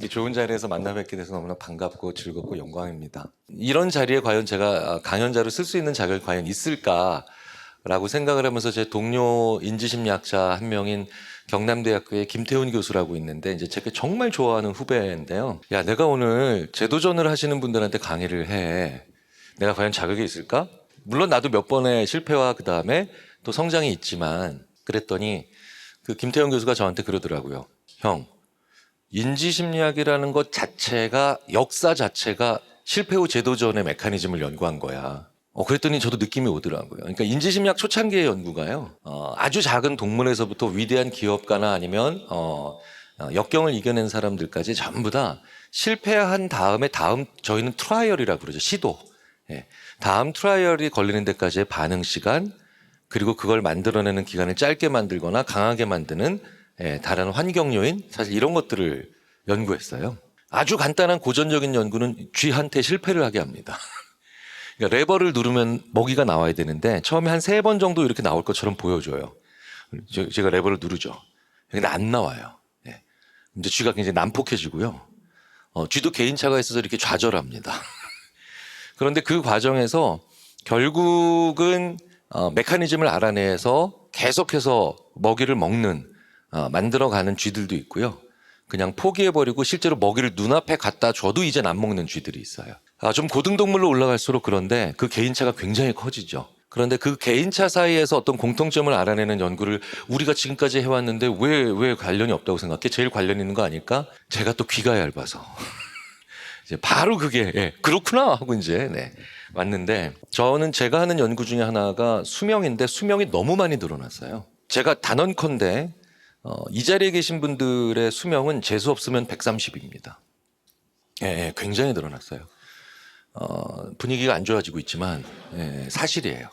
좋은 자리에서 만나 뵙게 돼서 너무나 반갑고 즐겁고 영광입니다. 이런 자리에 과연 제가 강연자로 쓸 수 있는 자격이 과연 있을까라고 생각을 하면서 제 동료 인지심리학자 한 명인 경남대학교의 김태훈 교수라고 있는데 이제 제가 정말 좋아하는 후배인데요. 야, 내가 오늘 재도전을 하시는 분들한테 강의를 해. 내가 과연 자격이 있을까? 물론 나도 몇 번의 실패와 그 다음에 또 성장이 있지만 그랬더니 그 김태훈 교수가 저한테 그러더라고요. 형, 인지심리학이라는 것 자체가 역사 자체가 실패 후 재도전의 메커니즘을 연구한 거야. 그랬더니 저도 느낌이 오더라고요. 그러니까 인지심리학 초창기의 연구가요. 아주 작은 동물에서부터 위대한 기업가나 아니면 역경을 이겨낸 사람들까지 전부 다 실패한 다음에 저희는 트라이얼이라고 그러죠. 시도. 예. 다음 트라이얼이 걸리는 데까지의 반응 시간 그리고 그걸 만들어내는 기간을 짧게 만들거나 강하게 만드는 다른 환경 요인 사실 이런 것들을 연구했어요. 아주 간단한 고전적인 연구는 쥐한테 실패를 하게 합니다. 그러니까 레버를 누르면 먹이가 나와야 되는데 처음에 한 3번 정도 이렇게 나올 것처럼 보여줘요. 제가 레버를 누르죠. 근데 안 나와요. 예. 이제 쥐가 굉장히 난폭해지고요. 쥐도 개인차가 있어서 이렇게 좌절합니다. 그런데 그 과정에서 결국은 메커니즘을 알아내서 계속해서 먹이를 만들어가는 쥐들도 있고요. 그냥 포기해버리고 실제로 먹이를 눈앞에 갖다 줘도 이젠 안 먹는 쥐들이 있어요. 좀 고등동물로 올라갈수록 그런데 그 개인차가 굉장히 커지죠. 그런데 그 개인차 사이에서 어떤 공통점을 알아내는 연구를 우리가 지금까지 해왔는데 왜 관련이 없다고 생각해? 제일 관련 있는 거 아닐까? 제가 또 귀가 얇아서. 이제 바로 그게 그렇구나 하고 이제 왔는데 제가 하는 연구 중에 하나가 수명인데 수명이 너무 많이 늘어났어요. 제가 단언컨대 이 자리에 계신 분들의 수명은 재수 없으면 130입니다. 굉장히 늘어났어요. 분위기가 안 좋아지고 있지만 사실이에요.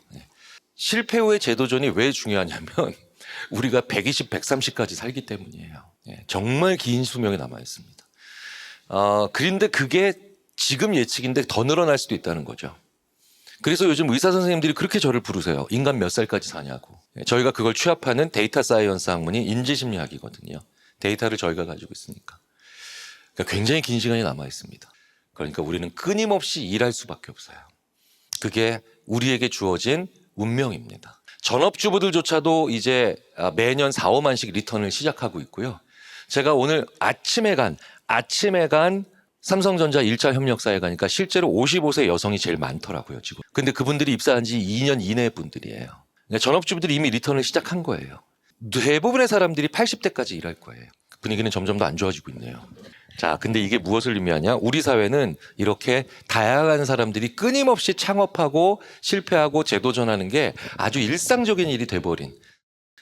실패 후의 재도전이 왜 중요하냐면 우리가 120, 130까지 살기 때문이에요. 정말 긴 수명이 남아 있습니다. 그런데 그게 지금 예측인데 더 늘어날 수도 있다는 거죠. 그래서 요즘 의사 선생님들이 그렇게 저를 부르세요. 인간 몇 살까지 사냐고. 저희가 그걸 취합하는 데이터 사이언스 학문이 인지심리학이거든요. 데이터를 저희가 가지고 있으니까. 그러니까 굉장히 긴 시간이 남아 있습니다. 그러니까 우리는 끊임없이 일할 수밖에 없어요. 그게 우리에게 주어진 운명입니다. 전업주부들조차도 이제 매년 4, 5만씩 리턴을 시작하고 있고요. 제가 오늘 아침에 간 삼성전자 1차 협력사에 가니까 실제로 55세 여성이 제일 많더라고요, 지금. 근데 그분들이 입사한 지 2년 이내 분들이에요. 그러니까 전업주부들이 이미 리턴을 시작한 거예요. 대부분의 사람들이 80대까지 일할 거예요. 분위기는 점점 더 안 좋아지고 있네요. 자, 근데 이게 무엇을 의미하냐? 우리 사회는 이렇게 다양한 사람들이 끊임없이 창업하고 실패하고 재도전하는 게 아주 일상적인 일이 돼버린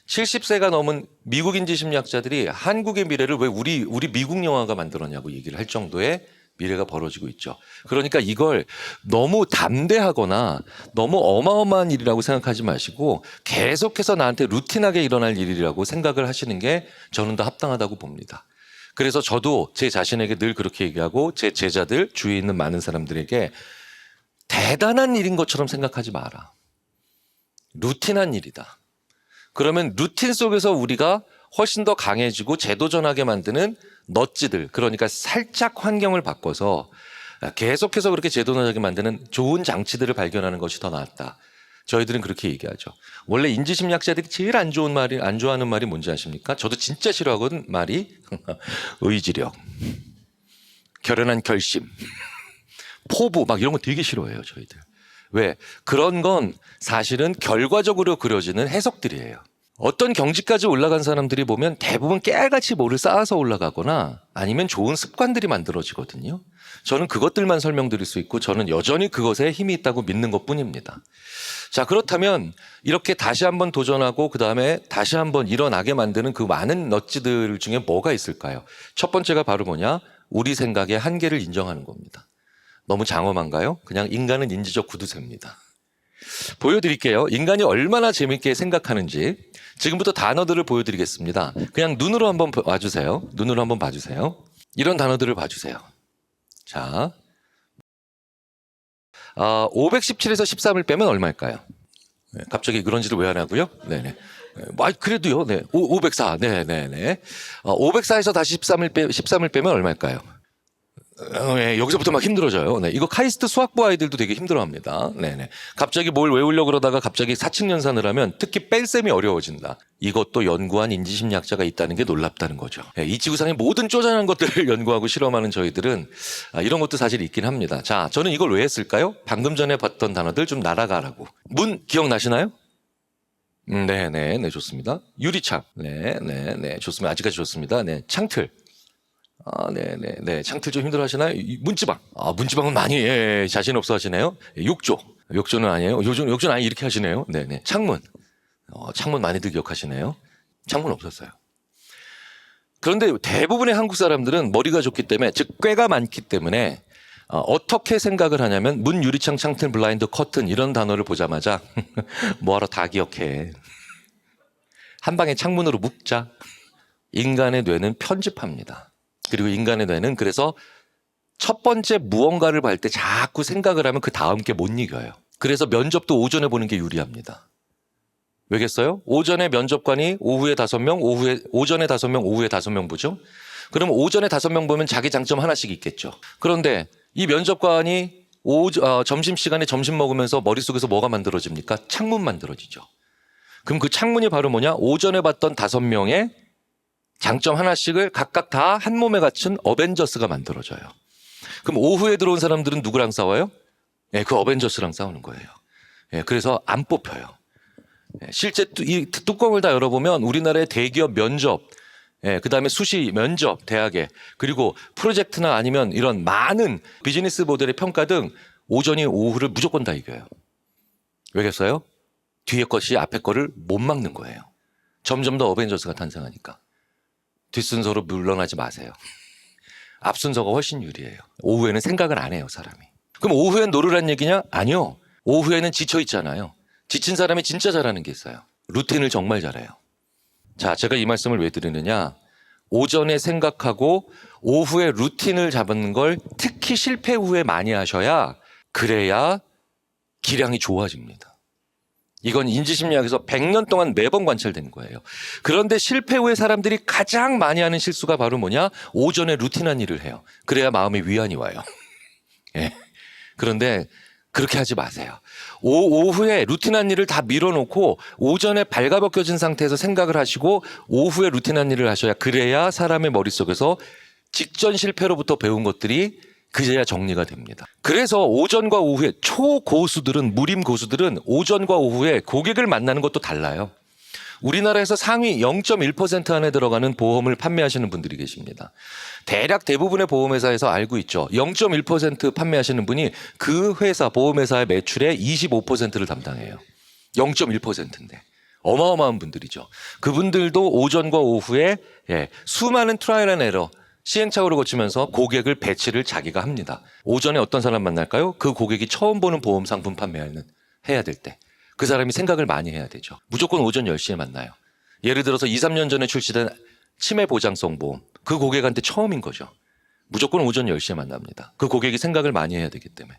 70세가 넘은 미국 인지심리학자들이 한국의 미래를 왜 우리 미국 영화가 만들었냐고 얘기를 할 정도의 미래가 벌어지고 있죠. 그러니까 이걸 너무 담대하거나 너무 어마어마한 일이라고 생각하지 마시고 계속해서 나한테 루틴하게 일어날 일이라고 생각을 하시는 게 저는 더 합당하다고 봅니다. 그래서 저도 제 자신에게 늘 그렇게 얘기하고 제 제자들 주위에 있는 많은 사람들에게 대단한 일인 것처럼 생각하지 마라. 루틴한 일이다. 그러면 루틴 속에서 우리가 훨씬 더 강해지고 재도전하게 만드는 넛지들, 그러니까 살짝 환경을 바꿔서 계속해서 그렇게 재도전하게 만드는 좋은 장치들을 발견하는 것이 더 낫다. 저희들은 그렇게 얘기하죠. 원래 인지심리학자들이 제일 안 좋아하는 말이 뭔지 아십니까? 저도 진짜 싫어하거든 말이 의지력, 결연한 결심, 포부 막 이런 거 되게 싫어해요, 저희들. 왜? 그런 건 사실은 결과적으로 그려지는 해석들이에요. 어떤 경지까지 올라간 사람들이 보면 대부분 깨알같이 뭐를 쌓아서 올라가거나 아니면 좋은 습관들이 만들어지거든요. 저는 그것들만 설명드릴 수 있고 저는 여전히 그것에 힘이 있다고 믿는 것뿐입니다. 자, 그렇다면 이렇게 다시 한번 도전하고 그다음에 다시 한번 일어나게 만드는 그 많은 넛지들 중에 뭐가 있을까요? 첫 번째가 바로 뭐냐? 우리 생각의 한계를 인정하는 겁니다. 너무 장엄한가요? 그냥 인간은 인지적 구두쇠입니다. 보여드릴게요. 인간이 얼마나 재밌게 생각하는지 지금부터 단어들을 보여드리겠습니다. 그냥 눈으로 한번 봐주세요. 눈으로 한번 봐주세요. 이런 단어들을 봐주세요. 자, 517에서 13을 빼면 얼마일까요? 갑자기 그런 짓을 왜 하냐고요? 네네. 그래도요. 네. 504. 네네네. 504에서 다시 13을 빼면 얼마일까요? 네, 여기서부터 막 힘들어져요. 네, 이거 카이스트 수학부 아이들도 되게 힘들어합니다. 네네. 갑자기 뭘 외우려고 그러다가 갑자기 사칙연산을 하면 특히 뺄셈이 어려워진다. 이것도 연구한 인지심리학자가 있다는 게 놀랍다는 거죠. 네, 이 지구상의 모든 쪼잔한 것들을 연구하고 실험하는 저희들은 이런 것도 사실 있긴 합니다. 자, 저는 이걸 왜 했을까요? 방금 전에 봤던 단어들 좀 날아가라고. 문 기억나시나요? 네, 좋습니다. 유리창. 네, 좋습니다. 아직까지 좋습니다. 네, 창틀. 네. 창틀 좀 힘들어 하시나요? 문지방. 문지방은 많이, 자신 없어 하시네요. 욕조. 욕조는 아니에요. 욕조는 아니, 이렇게 하시네요. 네네. 창문. 창문 많이들 기억하시네요. 창문 없었어요. 그런데 대부분의 한국 사람들은 머리가 좋기 때문에, 즉, 꾀가 많기 때문에, 어떻게 생각을 하냐면, 문, 유리창, 창틀, 블라인드, 커튼, 이런 단어를 보자마자, 뭐하러 다 기억해. 한 방에 창문으로 묶자. 인간의 뇌는 편집합니다. 그리고 인간의 뇌는 그래서 첫 번째 무언가를 볼 때 자꾸 생각을 하면 그 다음 게 못 이겨요. 그래서 면접도 오전에 보는 게 유리합니다. 왜겠어요? 오전에 면접관이 오후에 5명, 오전에 5명, 오후에 5명 보죠? 그럼 오전에 5명 보면 자기 장점 하나씩 있겠죠. 그런데 이 면접관이 점심시간에 점심 먹으면서 머릿속에서 뭐가 만들어집니까? 창문 만들어지죠. 그럼 그 창문이 바로 뭐냐? 오전에 봤던 5명의 장점 하나씩을 각각 다 한 몸에 갖춘 어벤져스가 만들어져요. 그럼 오후에 들어온 사람들은 누구랑 싸워요? 그 어벤져스랑 싸우는 거예요. 그래서 안 뽑혀요. 실제 이 뚜껑을 다 열어보면 우리나라의 대기업 면접, 그다음에 수시 면접, 대학에, 그리고 프로젝트나 아니면 이런 많은 비즈니스 모델의 평가 등 오전이 오후를 무조건 다 이겨요. 왜겠어요? 뒤에 것이 앞에 거를 못 막는 거예요. 점점 더 어벤져스가 탄생하니까. 뒷순서로 물러나지 마세요. 앞순서가 훨씬 유리해요. 오후에는 생각을 안 해요, 사람이. 그럼 오후엔 놀으란 얘기냐? 아니요. 오후에는 지쳐 있잖아요. 지친 사람이 진짜 잘하는 게 있어요. 루틴을 정말 잘해요. 자, 제가 이 말씀을 왜 드리느냐? 오전에 생각하고 오후에 루틴을 잡는 걸 특히 실패 후에 많이 하셔야 그래야 기량이 좋아집니다. 이건 인지심리학에서 100년 동안 매번 관찰된 거예요. 그런데 실패 후에 사람들이 가장 많이 하는 실수가 바로 뭐냐? 오전에 루틴한 일을 해요. 그래야 마음에 위안이 와요. 그런데 그렇게 하지 마세요. 오후에 루틴한 일을 다 밀어놓고 오전에 발가벗겨진 상태에서 생각을 하시고 오후에 루틴한 일을 하셔야 그래야 사람의 머릿속에서 직전 실패로부터 배운 것들이 그제야 정리가 됩니다. 그래서 오전과 오후에 초고수들은, 무림 고수들은 오전과 오후에 고객을 만나는 것도 달라요. 우리나라에서 상위 0.1% 안에 들어가는 보험을 판매하시는 분들이 계십니다. 대략 대부분의 보험회사에서 알고 있죠. 0.1% 판매하시는 분이 그 회사, 보험회사의 매출의 25%를 담당해요. 0.1%인데. 어마어마한 분들이죠. 그분들도 오전과 오후에 수많은 트라이얼 앤 에러, 시행착오를 거치면서 고객을 배치를 자기가 합니다. 오전에 어떤 사람 만날까요? 그 고객이 처음 보는 보험 상품 해야 될 때. 그 사람이 생각을 많이 해야 되죠. 무조건 오전 10시에 만나요. 예를 들어서 2, 3년 전에 출시된 치매 보장성 보험. 그 고객한테 처음인 거죠. 무조건 오전 10시에 만납니다. 그 고객이 생각을 많이 해야 되기 때문에.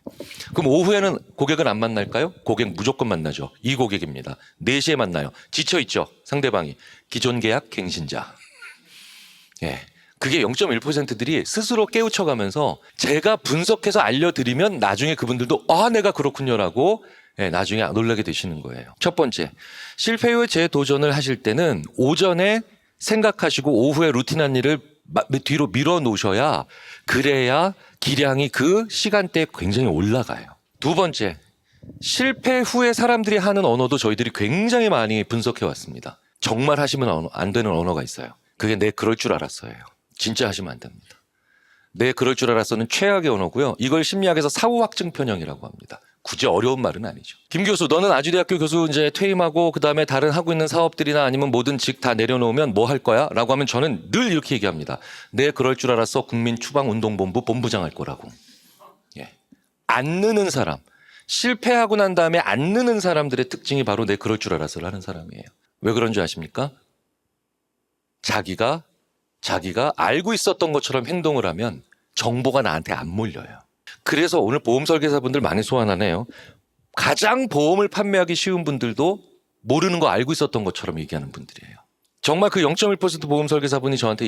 그럼 오후에는 고객을 안 만날까요? 고객 무조건 만나죠. 이 고객입니다. 4시에 만나요. 지쳐있죠. 상대방이. 기존 계약 갱신자. 그게 0.1%들이 스스로 깨우쳐가면서 제가 분석해서 알려드리면 나중에 그분들도 내가 그렇군요라고 나중에 놀라게 되시는 거예요. 첫 번째, 실패 후에 재도전을 하실 때는 오전에 생각하시고 오후에 루틴한 일을 뒤로 밀어 놓으셔야 그래야 기량이 그 시간대에 굉장히 올라가요. 두 번째, 실패 후에 사람들이 하는 언어도 저희들이 굉장히 많이 분석해 왔습니다. 정말 하시면 안 되는 언어가 있어요. 그게 내 그럴 줄 알았어요. 진짜 하시면 안 됩니다. 내 그럴 줄 알았어는 최악의 언어고요. 이걸 심리학에서 사후확증 편향이라고 합니다. 굳이 어려운 말은 아니죠. 김 교수, 너는 아주대학교 교수 이제 퇴임하고 그다음에 다른 하고 있는 사업들이나 아니면 모든 직 다 내려놓으면 뭐 할 거야? 라고 하면 저는 늘 이렇게 얘기합니다. 내 그럴 줄 알았어. 국민추방운동본부 본부장 할 거라고. 안 느는 사람, 실패하고 난 다음에 안 느는 사람들의 특징이 바로 내 그럴 줄 알았어를 하는 사람이에요. 왜 그런 줄 아십니까? 자기가 알고 있었던 것처럼 행동을 하면 정보가 나한테 안 몰려요. 그래서 오늘 보험 설계사분들 많이 소환하네요. 가장 보험을 판매하기 쉬운 분들도 모르는 거 알고 있었던 것처럼 얘기하는 분들이에요. 정말 그 0.1% 보험 설계사분이 저한테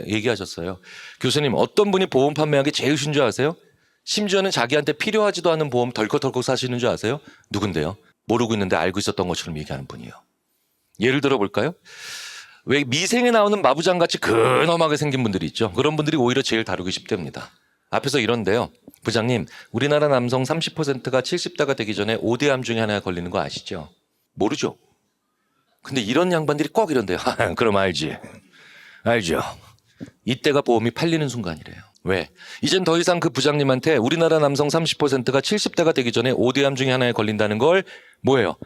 얘기하셨어요. 교수님, 어떤 분이 보험 판매하기 제일 쉬운 줄 아세요? 심지어는 자기한테 필요하지도 않은 보험 덜컥덜컥 사시는 줄 아세요? 누군데요? 모르고 있는데 알고 있었던 것처럼 얘기하는 분이에요. 예를 들어 볼까요? 왜 미생에 나오는 마부장같이 근엄하게 생긴 분들이 있죠. 그런 분들이 오히려 제일 다루기 쉽답니다. 앞에서 이런데요. 부장님, 우리나라 남성 30%가 70대가 되기 전에 5대 암 중에 하나가 걸리는 거 아시죠? 모르죠. 근데 이런 양반들이 꼭 이런데요. 그럼 알지. 알죠. 이때가 보험이 팔리는 순간이래요. 왜? 이젠 더 이상 그 부장님한테 우리나라 남성 30%가 70대가 되기 전에 5대 암 중에 하나에 걸린다는 걸 뭐예요?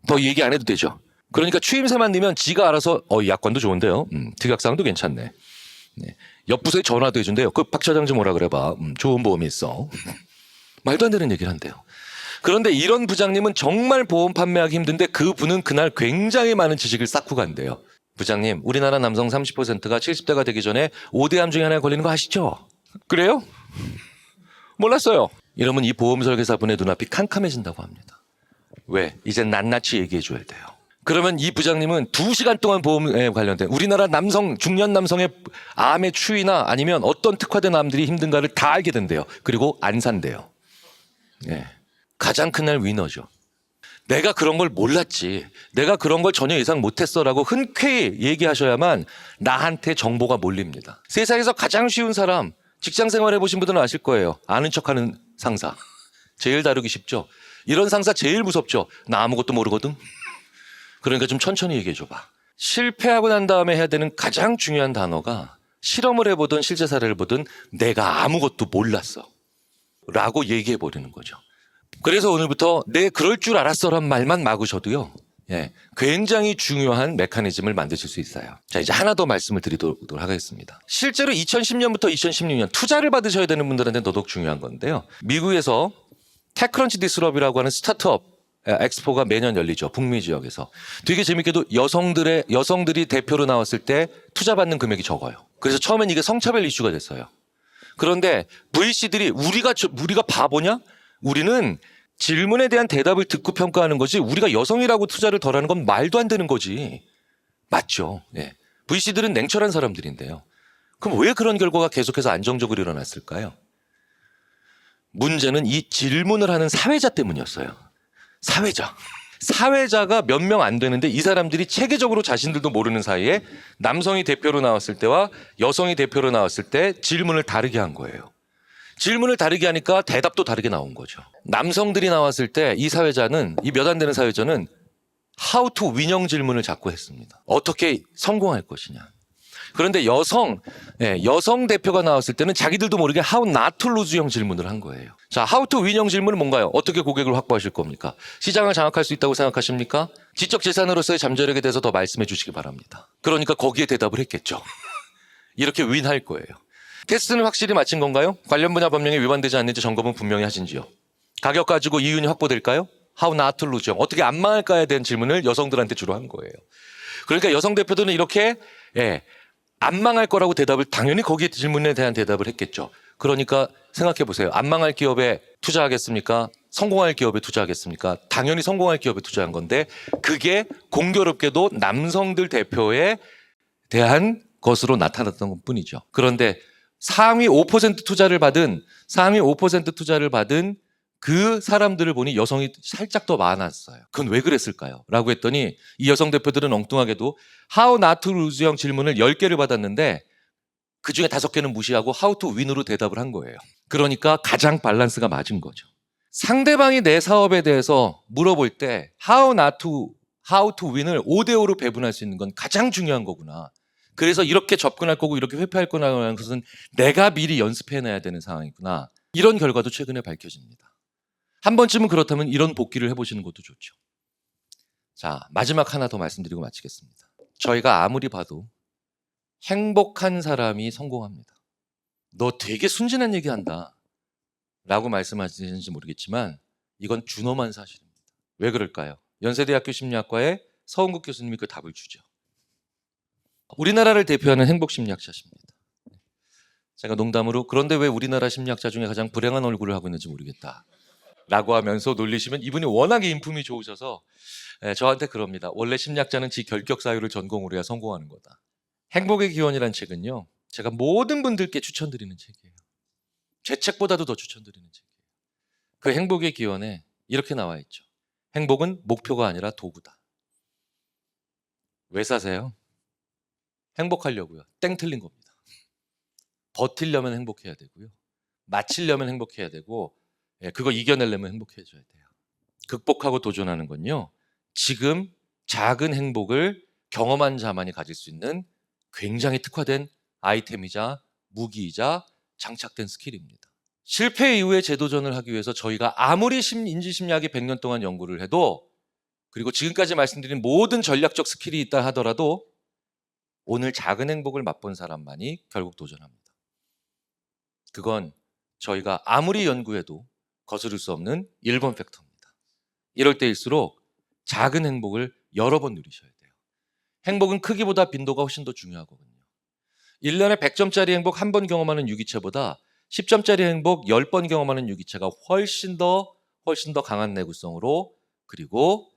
더 얘기 안 해도 되죠. 그러니까 추임새만 넣으면 지가 알아서 이 약관도 좋은데요. 특약사항도 괜찮네. 네. 옆 부서에 전화도 해준대요. 그 박 차장 좀 오라 그래봐. 좋은 보험이 있어. 말도 안 되는 얘기를 한대요. 그런데 이런 부장님은 정말 보험 판매하기 힘든데 그분은 그날 굉장히 많은 지식을 쌓고 간대요. 부장님, 우리나라 남성 30%가 70대가 되기 전에 5대 암 중에 하나에 걸리는 거 아시죠? 그래요? 몰랐어요. 이러면 이 보험 설계사분의 눈앞이 캄캄해진다고 합니다. 왜? 이젠 낱낱이 얘기해 줘야 돼요. 그러면 이 부장님은 2시간 동안 보험에 관련된 우리나라 남성, 중년 남성의 암의 추이나 아니면 어떤 특화된 암들이 힘든가를 다 알게 된대요. 그리고 안 산대요. 예. 가장 큰 날 위너죠. 내가 그런 걸 몰랐지. 내가 그런 걸 전혀 예상 못했어라고 흔쾌히 얘기하셔야만 나한테 정보가 몰립니다. 세상에서 가장 쉬운 사람, 직장 생활 해보신 분들은 아실 거예요. 아는 척하는 상사. 제일 다루기 쉽죠. 이런 상사 제일 무섭죠. 나 아무것도 모르거든. 그러니까 좀 천천히 얘기해 줘봐. 실패하고 난 다음에 해야 되는 가장 중요한 단어가 실험을 해보든 실제 사례를 보든 내가 아무것도 몰랐어 라고 얘기해 버리는 거죠. 그래서 오늘부터 내 그럴 줄 알았어란 말만 막으셔도요. 예, 굉장히 중요한 메커니즘을 만드실 수 있어요. 자, 이제 하나 더 말씀을 드리도록 하겠습니다. 실제로 2010년부터 2016년 투자를 받으셔야 되는 분들한테 더더욱 중요한 건데요. 미국에서 테크런치 디스럽이라고 하는 스타트업 엑스포가 매년 열리죠. 북미 지역에서. 되게 재밌게도 여성들이 대표로 나왔을 때 투자 받는 금액이 적어요. 그래서 처음엔 이게 성차별 이슈가 됐어요. 그런데 VC들이 우리가 바보냐? 우리는 질문에 대한 대답을 듣고 평가하는 거지 우리가 여성이라고 투자를 덜하는 건 말도 안 되는 거지. 맞죠. 예. VC들은 냉철한 사람들인데요. 그럼 왜 그런 결과가 계속해서 안정적으로 일어났을까요? 문제는 이 질문을 하는 사회자 때문이었어요. 사회자가 몇 명 안 되는데 이 사람들이 체계적으로 자신들도 모르는 사이에 남성이 대표로 나왔을 때와 여성이 대표로 나왔을 때 질문을 다르게 한 거예요. 질문을 다르게 하니까 대답도 다르게 나온 거죠. 남성들이 나왔을 때 이 사회자는, 이 몇 안 되는 사회자는 how to win형 질문을 자꾸 했습니다. 어떻게 성공할 것이냐. 그런데 여성 대표가 나왔을 때는 자기들도 모르게 how not to lose형 질문을 한 거예요. 자, how to win형 질문은 뭔가요? 어떻게 고객을 확보하실 겁니까? 시장을 장악할 수 있다고 생각하십니까? 지적 재산으로서의 잠재력에 대해서 더 말씀해 주시기 바랍니다. 그러니까 거기에 대답을 했겠죠. 이렇게 윈할 거예요. 테스트는 확실히 마친 건가요? 관련 분야 법령에 위반되지 않는지 점검은 분명히 하신지요? 가격 가지고 이윤이 확보될까요? How not to lose형. 어떻게 안 망할까에 대한 질문을 여성들한테 주로 한 거예요. 그러니까 여성 대표들은 이렇게 안 망할 거라고 대답을 당연히 거기에 질문에 대한 대답을 했겠죠. 그러니까 생각해 보세요. 안 망할 기업에 투자하겠습니까? 성공할 기업에 투자하겠습니까? 당연히 성공할 기업에 투자한 건데 그게 공교롭게도 남성들 대표에 대한 것으로 나타났던 것뿐이죠. 그런데 상위 5% 투자를 받은 그 사람들을 보니 여성이 살짝 더 많았어요. 그건 왜 그랬을까요? 라고 했더니 이 여성 대표들은 엉뚱하게도 How not to lose형 질문을 10개를 받았는데 그중에 5개는 무시하고 How to win으로 대답을 한 거예요. 그러니까 가장 밸런스가 맞은 거죠. 상대방이 내 사업에 대해서 물어볼 때 How to win을 5대5로 배분할 수 있는 건 가장 중요한 거구나. 그래서 이렇게 접근할 거고 이렇게 회피할 거라는 것은 내가 미리 연습해놔야 되는 상황이구나. 이런 결과도 최근에 밝혀집니다. 한 번쯤은 그렇다면 이런 복기를 해보시는 것도 좋죠. 자, 마지막 하나 더 말씀드리고 마치겠습니다. 저희가 아무리 봐도 행복한 사람이 성공합니다. 너 되게 순진한 얘기한다 라고 말씀하시는지 모르겠지만 이건 준엄한 사실입니다. 왜 그럴까요? 연세대학교 심리학과의 서은국 교수님이 그 답을 주죠. 우리나라를 대표하는 행복심리학자십니다. 제가 농담으로 그런데 왜 우리나라 심리학자 중에 가장 불행한 얼굴을 하고 있는지 모르겠다 라고 하면서 놀리시면 이분이 워낙에 인품이 좋으셔서 저한테 그럽니다. 원래 심리학자는 지 결격 사유를 전공으로 해야 성공하는 거다. 행복의 기원이란 책은요, 제가 모든 분들께 추천드리는 책이에요. 제 책보다도 더 추천드리는 책이에요. 그 행복의 기원에 이렇게 나와 있죠. 행복은 목표가 아니라 도구다. 왜 사세요? 행복하려고요. 땡 틀린 겁니다. 버틸려면 행복해야 되고요. 마치려면 행복해야 되고, 그거 이겨내려면 행복해져야 돼요. 극복하고 도전하는 건요, 지금 작은 행복을 경험한 자만이 가질 수 있는 굉장히 특화된 아이템이자 무기이자 장착된 스킬입니다. 실패 이후에 재도전을 하기 위해서 저희가 아무리 인지심리학이 100년 동안 연구를 해도, 그리고 지금까지 말씀드린 모든 전략적 스킬이 있다 하더라도 오늘 작은 행복을 맛본 사람만이 결국 도전합니다. 그건 저희가 아무리 연구해도 거스를 수 없는 1번 팩터입니다. 이럴 때일수록 작은 행복을 여러 번 누리셔야 돼요. 행복은 크기보다 빈도가 훨씬 더 중요하거든요. 1년에 100점짜리 행복 한 번 경험하는 유기체보다 10점짜리 행복 10번 경험하는 유기체가 훨씬 더 강한 내구성으로, 그리고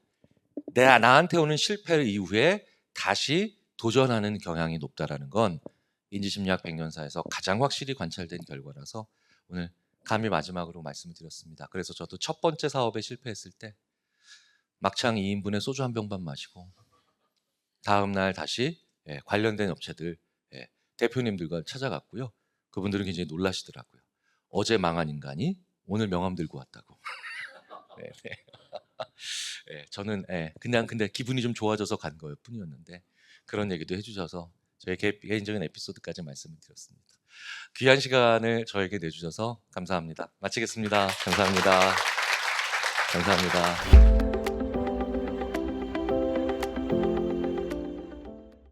나한테 오는 실패 이후에 다시 도전하는 경향이 높다라는 건 인지심리학 100년사에서 가장 확실히 관찰된 결과라서 오늘 감히 마지막으로 말씀을 드렸습니다. 그래서 저도 첫 번째 사업에 실패했을 때 막창 2인분에 소주 한 병만 마시고 다음 날 다시 관련된 업체들 대표님들과 찾아갔고요. 그분들은 굉장히 놀라시더라고요. 어제 망한 인간이 오늘 명함 들고 왔다고. 네, 네. 저는 그냥 근데 기분이 좀 좋아져서 간 거일 뿐이었는데 그런 얘기도 해주셔서 저의 개인적인 에피소드까지 말씀을 드렸습니다. 귀한 시간을 저에게 내주셔서 감사합니다. 마치겠습니다. 감사합니다. 감사합니다.